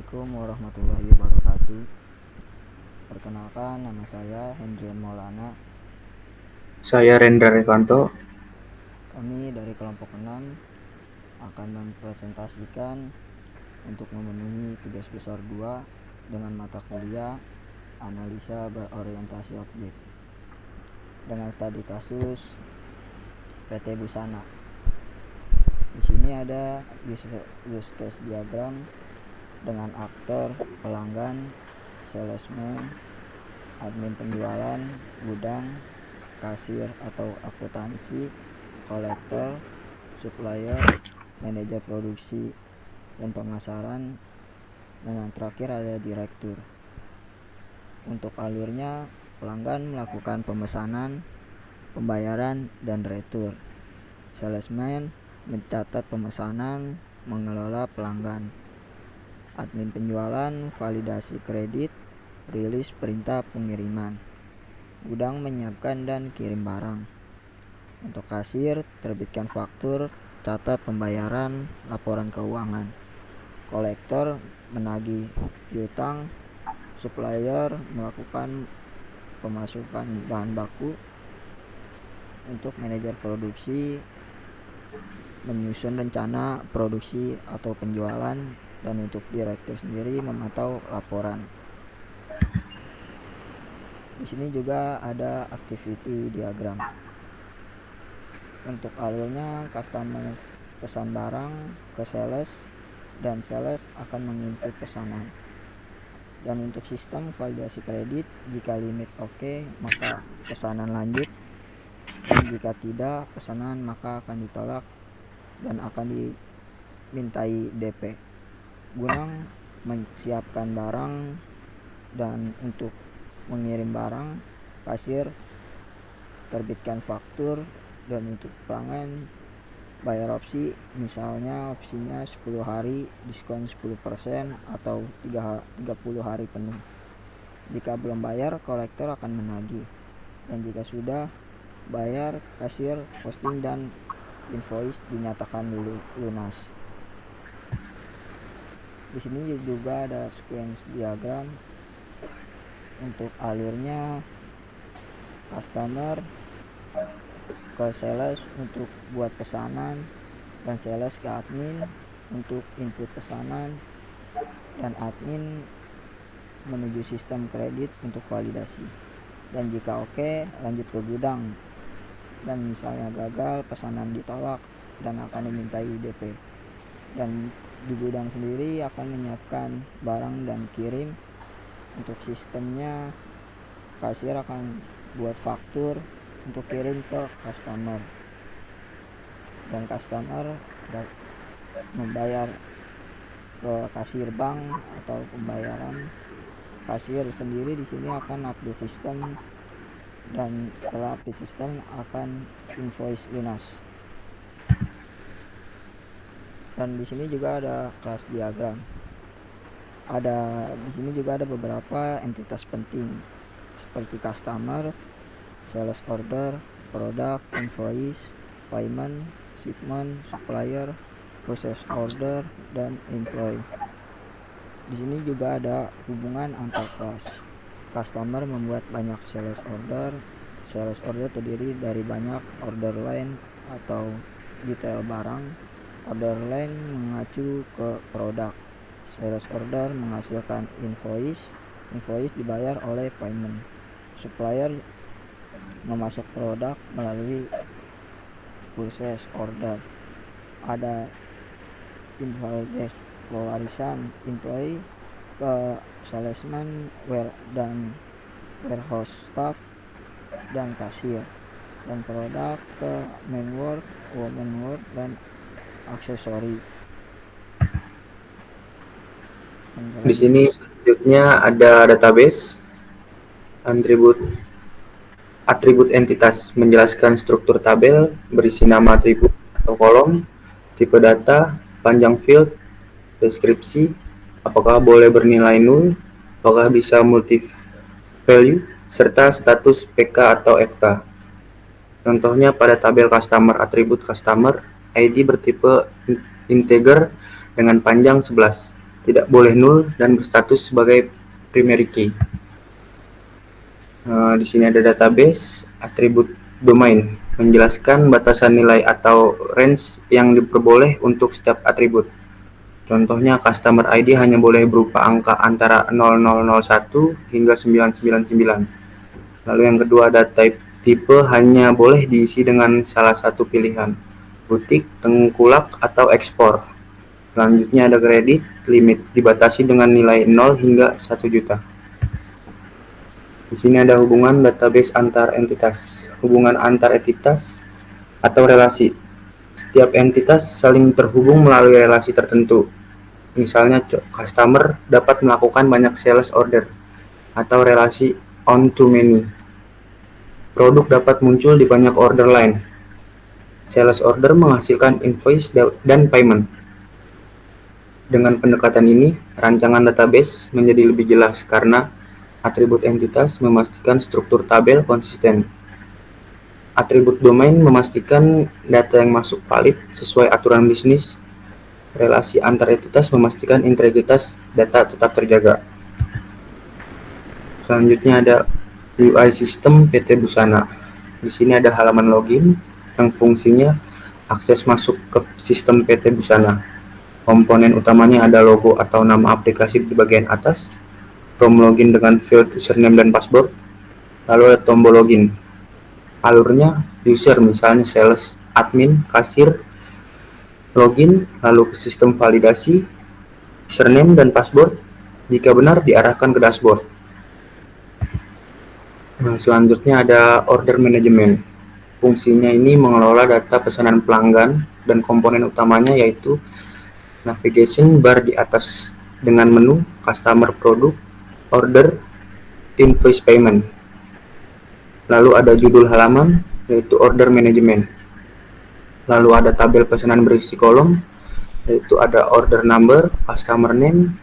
Assalamualaikum warahmatullahi wabarakatuh. Perkenalkan, nama saya Hendrian Maulana. Saya Rendra Revanto. Kami dari kelompok 6 akan mempresentasikan untuk memenuhi tugas besar 2 dengan mata kuliah analisa berorientasi objek dengan studi kasus PT Busana. Di sini ada use case diagram dengan aktor, pelanggan, salesman, admin penjualan, gudang, kasir atau akuntansi, kolektor, supplier, manajer produksi, dan pemasaran, dan yang terakhir ada direktur. Untuk alurnya, pelanggan melakukan pemesanan, pembayaran, dan retur. Salesman mencatat pemesanan, mengelola pelanggan. Admin penjualan validasi kredit, rilis perintah pengiriman. Gudang menyiapkan dan kirim barang. Untuk kasir, terbitkan faktur, catat pembayaran, laporan keuangan. Kolektor menagih piutang. Supplier melakukan pemasukan bahan baku. Untuk manajer produksi menyusun rencana produksi atau penjualan, dan untuk direktur sendiri memantau laporan. Di sini juga ada activity diagram. Untuk alurnya, customer pesan barang ke sales dan sales akan menginput pesanan. Dan untuk sistem validasi kredit, jika limit oke, maka pesanan lanjut, dan jika tidak pesanan maka akan ditolak dan akan dimintai DP. Gudang menyiapkan barang, dan untuk mengirim barang, kasir terbitkan faktur, dan untuk pelanggan bayar opsi, misalnya opsinya 10 hari diskon 10% atau 30 hari penuh. Jika belum bayar, kolektor akan menagih, dan jika sudah bayar, kasir posting dan invoice dinyatakan lunas. Di sini juga ada sequence diagram. Untuk alurnya, customer ke sales untuk buat pesanan, dan sales ke admin untuk input pesanan, dan admin menuju sistem kredit untuk validasi. Dan jika oke, lanjut ke gudang, dan misalnya gagal, pesanan ditolak dan akan dimintai DP. Dan di gudang sendiri akan menyiapkan barang dan kirim. Untuk sistemnya, kasir akan buat faktur untuk kirim ke customer, dan customer membayar ke kasir bank atau pembayaran. Kasir sendiri di sini akan update sistem, dan setelah update sistem akan invoice lunas. Dan di sini juga ada kelas diagram. Di sini juga ada beberapa entitas penting seperti customer, sales order, produk, invoice, payment, shipment, supplier, process order, dan employee. Di sini juga ada hubungan antar kelas. Customer membuat banyak sales order. Sales order terdiri dari banyak order line atau detail barang. Order line mengacu ke produk. Sales order menghasilkan invoice. Invoice dibayar oleh payment. Supplier memasok produk melalui purchase order. Ada invoice pewarisan employee ke salesman dan warehouse staff dan kasir, dan produk ke main work, woman work, dan aksesori. Di sini selanjutnya ada database, atribut atribut entitas menjelaskan struktur tabel, berisi nama atribut atau kolom, tipe data, panjang field, deskripsi, apakah boleh bernilai nul, apakah bisa multi value, serta status PK atau FK. Contohnya pada tabel customer, atribut customer, ID bertipe integer dengan panjang 11, tidak boleh null, dan berstatus sebagai primary key. Di sini ada database, atribut domain, menjelaskan batasan nilai atau range yang diperboleh untuk setiap atribut. Contohnya, customer ID hanya boleh berupa angka antara 0001 hingga 999. Lalu yang kedua ada tipe hanya boleh diisi dengan salah satu pilihan, butik, tengkulak, atau ekspor. Selanjutnya ada kredit, limit dibatasi dengan nilai 0 hingga 1 juta. Di sini ada hubungan database antar entitas. Hubungan antar entitas atau relasi. Setiap entitas saling terhubung melalui relasi tertentu. Misalnya, customer dapat melakukan banyak sales order atau relasi on to many. Produk dapat muncul di banyak order lain. Sales order menghasilkan invoice dan payment. Dengan pendekatan ini, rancangan database menjadi lebih jelas karena atribut entitas memastikan struktur tabel konsisten. Atribut domain memastikan data yang masuk valid sesuai aturan bisnis. Relasi antar entitas memastikan integritas data tetap terjaga. Selanjutnya ada UI sistem PT Busana. Di sini ada halaman login yang fungsinya akses masuk ke sistem PT Busana. Komponen utamanya ada logo atau nama aplikasi di bagian atas, form login dengan field username dan password, lalu ada tombol login. Alurnya user, misalnya sales, admin, kasir, login, lalu ke sistem validasi, username dan password. Jika benar, diarahkan ke dashboard. Selanjutnya ada order management. Fungsinya ini mengelola data pesanan pelanggan dan komponen utamanya yaitu navigation bar di atas dengan menu, customer, produk, order, invoice, payment. Lalu ada judul halaman yaitu order management. Lalu ada tabel pesanan berisi kolom yaitu ada order number, customer name,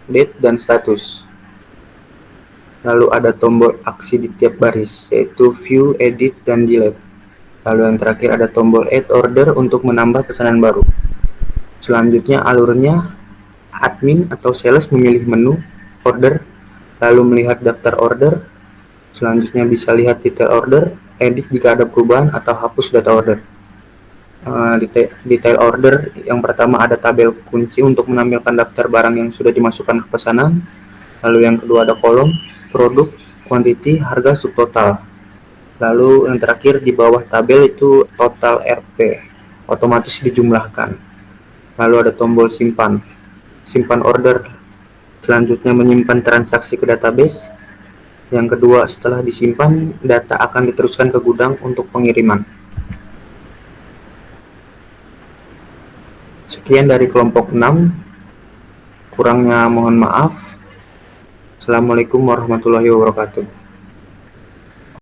date, dan status. Lalu ada tombol aksi di tiap baris yaitu view, edit, dan delete. Lalu yang terakhir ada tombol add order untuk menambah pesanan baru. Selanjutnya alurnya, admin atau sales memilih menu, order, lalu melihat daftar order. Selanjutnya bisa lihat detail order, edit jika ada perubahan, atau hapus data order. Detail order yang pertama ada tabel kunci untuk menampilkan daftar barang yang sudah dimasukkan ke pesanan. Lalu yang kedua ada kolom, produk, quantity, harga, subtotal. Lalu yang terakhir di bawah tabel itu total RP, otomatis dijumlahkan. Lalu ada tombol simpan order. Selanjutnya menyimpan transaksi ke database. Yang kedua, setelah disimpan, data akan diteruskan ke gudang untuk pengiriman. Sekian dari kelompok 6. Kurangnya mohon maaf. Assalamualaikum warahmatullahi wabarakatuh.